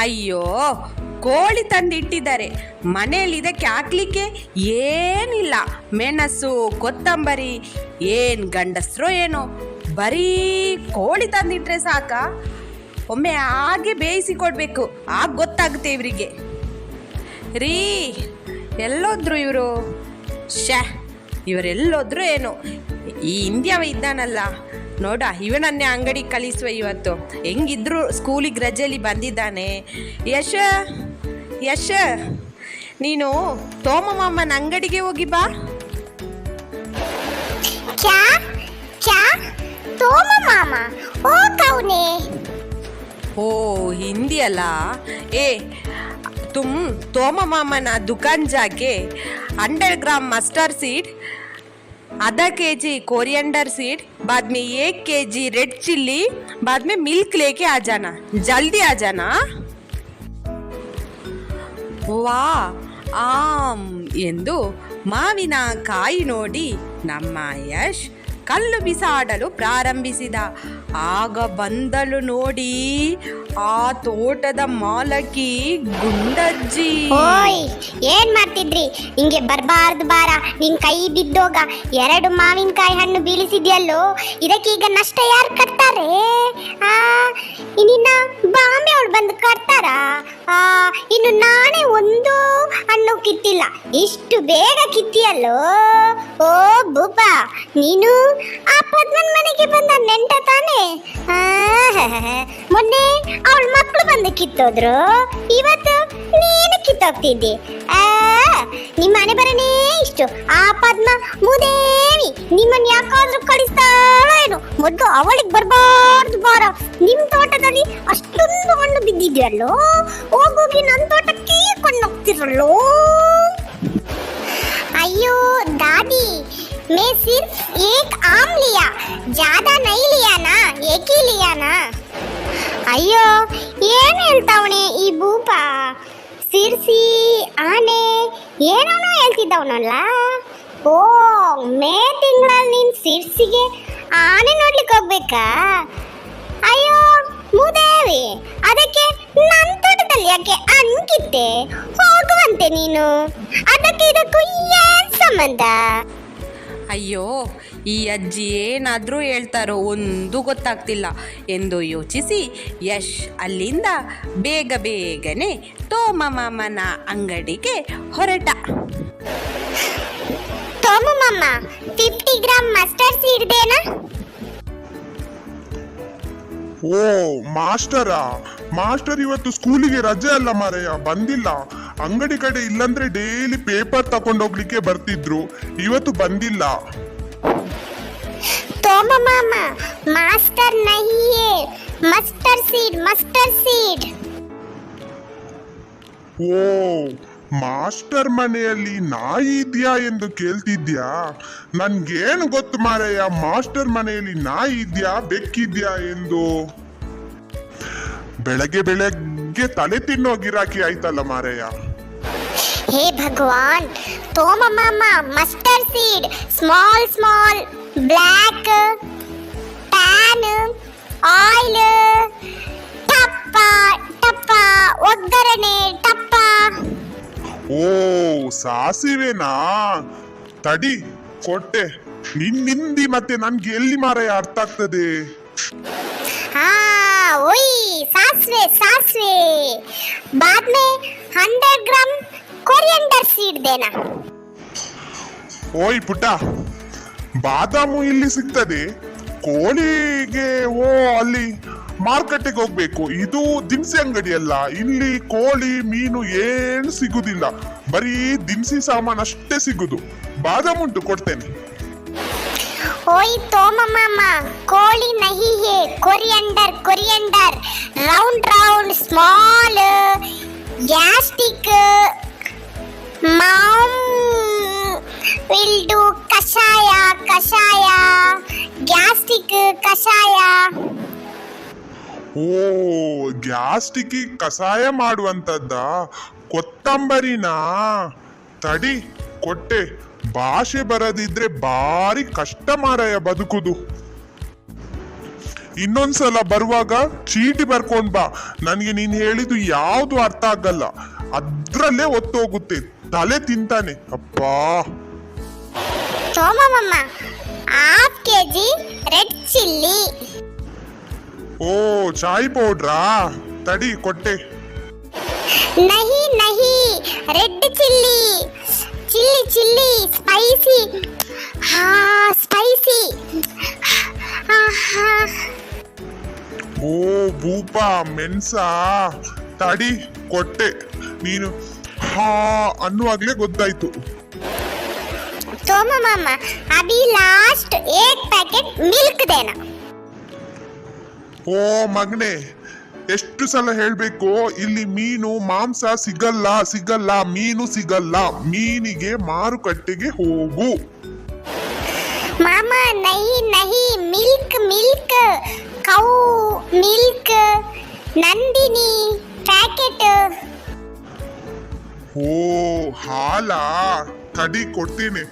ಅಯ್ಯೋ, ಕೋಳಿ ತಂದಿಟ್ಟಿದ್ದಾರೆ ಮನೆಯಲ್ಲಿ. ಇದಕ್ಕೆ ಹಾಕ್ಲಿಕ್ಕೆ ಏನಿಲ್ಲ. ಮೆಣಸು, ಕೊತ್ತಂಬರಿ, ಏನು ಗಂಡಸ್ರೋ ಏನೋ, ಬರೀ ಕೋಳಿ ತಂದಿಟ್ರೆ ಸಾಕ. ಒಮ್ಮೆ ಹಾಗೆ ಬೇಯಿಸಿ ಕೊಡಬೇಕು, ಆಗ ಗೊತ್ತಾಗುತ್ತೆ ಇವರಿಗೆ. ರೀ, ಎಲ್ಲೋದ್ರು ಇವರು? ಇವರೆಲ್ಲೋದ್ರು ಏನೋ. ಈ ಇಂದ್ಯವ ಇದ್ದಾನಲ್ಲ ನೋಡ, ಇವನನ್ನೇ ಅಂಗಡಿಗೆ ಕಳಿಸುವ ಇವತ್ತು. ಹೆಂಗಿದ್ರು ಸ್ಕೂಲಿಗೆ ರಜೆಯಲ್ಲಿ ಬಂದಿದ್ದಾನೆ. ಯಶ, ನೀನು ತೋಮಮ್ಮನ ಅಂಗಡಿಗೆ ಹೋಗಿ ಬಾ. ಓ, ಹಿಂದಿ ಅಲ್ಲ. तुम तोमा मामा ना दुकान जाके 100 ग्राम मस्टर्ड सीड, आधा केजी कोरिएंडर सीड, बाद में 1 केजी रेड चिल्ली, बाद में मिल्क लेके आ जाना. जल्दी आ जाना. ವಾ ಎಂದು ಮಾವಿನ ಕಾಯಿ ನೋಡಿ ನಮ್ಮ ಯಶ್ ಕಲ್ಲು ಬಿಸಾಡಲು ಪ್ರಾರಂಭಿಸಿದ. ಆಗ ಬಂದಳು ನೋಡಿ ಆ ತೋಟದ ಮಾಲಕಿ ಗುಂಡಜ್ಜಿ. ಓಯ್, ಏನ್ ಮಾಡ್ತಿದ್ರಿ? ಹಿಂಗೆ ಬರ್ಬಾರ್ದು ಬಾರ, ನಿನ್ ಕೈ ಬಿದ್ದೋಗ. 2 ಮಾವಿನಕಾಯಿ ಹಣ್ಣು ಬೀಳಿಸಿದ್ಯಲ್ಲೋ, ಇದಕ್ಕೀಗ ನಷ್ಟ ಯಾರು ಕಟ್ತಾರೆ? ನಿನ್ನ ಬಾಂಬೆ ಅವಳು ಬಂದು ಕಟ್ತಾರ? ಇನ್ನು ನಾನೇ ಒಂದು ಹಣ್ಣು ಕಿತ್ತಿಲ್ಲ, ಇಷ್ಟು ಬೇಗ ಕಿತ್ತಿಯಲ್ಲೋ? ಓ ಭೂಪ, ನೀನು ಆ ಪದ್ಮನ್ ಮನೆಗೆ ಬಂದ ನೆಂಟ ತಾನೆ? ಮೊನ್ನೆ ಅವಳ ಮಕ್ಕಳು ಬಂದು ಕಿತ್ತೋದ್ರು, ಇವತ್ತು ನೀನು ಕಿತ್ತೋಗ್ತಿದ್ದಿ. ನಿಮ್ಮ ಮನೆ ಬರನೇ ಇಷ್ಟು. ಆ ಪದ್ಮ ಮುದೇವಿ ನಿಮ್ಮನ್ನ ಯಾಕಾದ್ರೂ ಕಳಿಸ್ತಾಳೋ ಏನು? ಮೊದಲು ಅವಳಿಗೆ ಬರ್ಬಾರ್ದು ಬಾರ. ನಿಮ್ ತೋಟದಲ್ಲಿ ಅಷ್ಟೊಂದು ಹಣ್ಣು ಬಿದ್ದಿದ್ಯಲ್ಲೋ, ಹೋಗೋಗಿ ನನ್ನ ತೋಟಕ್ಕೆ ಕೊಂಡೋಗ್ತಿರಲ್ಲೋ. ಅಯ್ಯೋ ದಾದಿ, मैं सिर्फ एक आम लिया, ज्यादा नहीं लिया ना, एक ही लिया ना. ಅಯ್ಯೋ, ಏನು ಹೇಳ್ತಾವಣೆ ಈ ಭೂಪ? ಸಿರ್ಸಿ ಆನೆ ಏನೋ ಹೇಳ್ತಿದ್ದವನಲ್ಲ. ಓ, ಮೇ ತಿಂಗಳಲ್ಲಿ ನೀನು ಸಿರ್ಸಿಗೆ ಆನೆ ನೋಡ್ಲಿಕ್ಕೆ ಹೋಗ್ಬೇಕಾ? ಅಯ್ಯೋ ಮುದೇವಿ, ಅದಕ್ಕೆ ನನ್ನ ತೋಟದಲ್ಲಿ ಯಾಕೆ ಅನ್ಕಿತ್ತೆ? ಹೋಗುವಂತೆ ನೀನು. ಅದಕ್ಕೆ ಇದಕ್ಕೂ ಏನ್ ಸಂಬಂಧ? ಅಯ್ಯೋ, ಈ ಅಜ್ಜಿ ಏನಾದರೂ ಹೇಳ್ತಾರೋ ಒಂದು ಗೊತ್ತಾಗ್ತಿಲ್ಲ ಎಂದು ಯೋಚಿಸಿ ಯಶ್ ಅಲ್ಲಿಂದ ಬೇಗನೆ ತೋಮಮ್ಮನ ಅಂಗಡಿಗೆ ಹೊರಟ. ತೋಮಮ್ಮ, 50 ಗ್ರಾಮ್ ಮಸ್ಟರ್ಡ್ ಸೀಡ್ ದೇನಾ? ಓ, ಮಾಸ್ಟರ್ ಇವತ್ತು ಸ್ಕೂಲಿಗೆ ರಜೆ ಅಲ್ಲ ಮಾರಯ್ಯ, ಬಂದಿಲ್ಲ. ಅಂಗಡಿ ಕಡೆ ಇಲ್ಲಂದ್ರೆ ಡೈಲಿ ಪೇಪರ್ ತಕೊಂಡೋಗ್ಲಿಕ್ಕೆ ಬರ್ತಿದ್ರು, ಇವತ್ತು ಬಂದಿಲ್ಲ. ತೋಮಮ್ಮ, ಮಾಸ್ಟರ್ ನಹಿಯೇ, ಮಸ್ಟರ್ಡ್ ಸೀಡ್. ಓ, ಮಾಸ್ಟರ್ ಮನೆಯಲ್ಲಿ ನಾಯಿ ಇದ್ಯಾ ಎಂದು ಕೇಳ್ತಿದ್ಯಾ? ನನ್ಗೇನು ಗೊತ್ತು ಮಾರಯ್ಯ, ಮಾಸ್ಟರ್ ಮನೆಯಲ್ಲಿ ನಾಯಿ ಇದ್ಯಾ ಬೆಕ್ಕಿದ್ಯಾ ಎಂದು. ಬೆಳಗ್ಗೆ ತಲೆ ತಿನ್ನೋ ಗಿರಾಕಿ ಆಯ್ತಲ್ಲ ಮಾರಯ್ಯ. ಹೇ Bhagwan, Thomamma mustard seed, small black pan oil, ಟಪ್ಪ ಒಗ್ಗರಣೆ ಟಪ್ಪ. ಓ, ಸಾಸಿವೆನಾ? ತಡಿ ಕೊಟ್ಟೆ. ನಿನ್ನಿಂದಿ ಮತ್ತೆ ನನ್ಗೆ ಎಲ್ಲಿ ಮಾರಯ್ಯ ಅರ್ಥ ಆಗ್ತದೆ? ओई सासवे बाद में 100 ग्राम कोरिएंडर सीड देना. ಓಯ್ ಪುಟ್ಟ, ಬಾದಾಮು ಇಲ್ಲಿ ಸಿಗ್ತದೆ, ಕೋಳಿಗೆ ಓ ಅಲ್ಲಿ ಮಾರ್ಕೆಟ್ಗೆ ಹೋಗ್ಬೇಕು. ಇದು ದಿನಸಿ ಅಂಗಡಿ ಅಲ್ಲ, ಇಲ್ಲಿ ಕೋಳಿ ಮೀನು ಏನು ಸಿಗುದಿಲ್ಲ, ಬರೀ ದಿನಸಿ ಸಾಮಾನು ಅಷ್ಟೇ ಸಿಗುದು. ಬಾದಾಮು ಉಂಟು, ಕೊಡ್ತೇನೆ. ओई तोमम्मा, कोली नहीं है, coriander round small gastric mom will do ಕಷಾಯ ಗ್ಯಾಸ್ಟ್ರಿಕ್ ಕಷಾಯ. ಓ, ಗ್ಯಾಸ್ಟ್ರಿಕ್ ಕಷಾಯ ಮಾಡುವಂತದ್ದ? ಕೊತ್ತಂಬರಿನಾ? ತಡಿ ಕೊಟ್ಟೆ. ಭಾಷೆ ಬರದಿದ್ರೆ ಬಾರಿ ಕಷ್ಟ ಮಾರಾಯ ಬದುಕುದು. ಇನ್ನೊಂದ್ಸಲ ಬರುವಾಗ ಚೀಟಿ ಬರ್ಕೊಂಡ್ ಬಾ. ನನಗೆ ನೀನ್ ಹೇಳಿದ್ದು ಯಾವ್ದು ಅರ್ಥ ಆಗಲ್ಲ, ಅದ್ರಲ್ಲೇ ಒತ್ತೋಗುತ್ತೆ, ತಲೆ ತಿಂತಾನೆ. ಅಪ್ಪಾ ಸೋಮಮ್ಮ, 1/2 kg ರೆಡ್ ಚಿಲ್ಲಿ. ಓ ಚಾಯ್ ಪೌಡ್ರಾ, ತಡಿ ಕೊಟ್ಟೆ. ನಹಿ ನಹಿ, red chilli, chilli chilli, spicy. ಹಾ ಸ್ಪೈಸಿ. ಓ ಭೂಪಾ ಮೆಣಸಾ, ತಡಿ ಕೊಟ್ಟೆ. ನೀನು ಹಾ ಅನ್ನುವಾಗ್ಲೇ ಗೊತ್ತಾಯ್ತು. ಸೋಮಮ್ಮ, ಅಭಿ ಲಾಸ್ಟ್ 1 ಪ್ಯಾಕೆಟ್ ಮಿಲ್ಕ್ ದೇನಾ. ಓ ಮಗನೆ, ಎಷ್ಟು ಸಲ ಹೇಳ್ಬೇಕು, ಇಲ್ಲಿ ಮೀನು ಮಾಂಸ ಸಿಗಲ್ಲ ಸಿಗಲ್ಲ, ಮೀನು ಸಿಗಲ್ಲ, ಮೀನಿಗೆ ಮಾರುಕಟ್ಟೆಗೆ ಹೋಗು. ಮಾಮ ನಹಿ ನಹಿ, milk milk, cow milk, Nandini packet. ಓ ಹಾಲಾ, ತಡಿ ಕೊಡ್ತೀನಿ.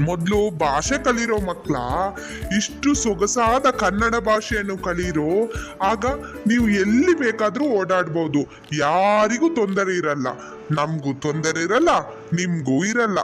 ಮೊದಲು ಭಾಷೆ ಕಲಿರೋ ಮಕ್ಕಳ, ಇಷ್ಟು ಸೊಗಸಾದ ಕನ್ನಡ ಭಾಷೆಯನ್ನು ಕಲಿರೋ, ಆಗ ನೀವು ಎಲ್ಲಿ ಬೇಕಾದ್ರೂ ಓಡಾಡ್ಬೋದು, ಯಾರಿಗೂ ತೊಂದರೆ ಇರಲ್ಲ, ನಮಗೂ ತೊಂದರೆ ಇರಲ್ಲ, ನಿಮ್ಗೂ ಇರಲ್ಲ.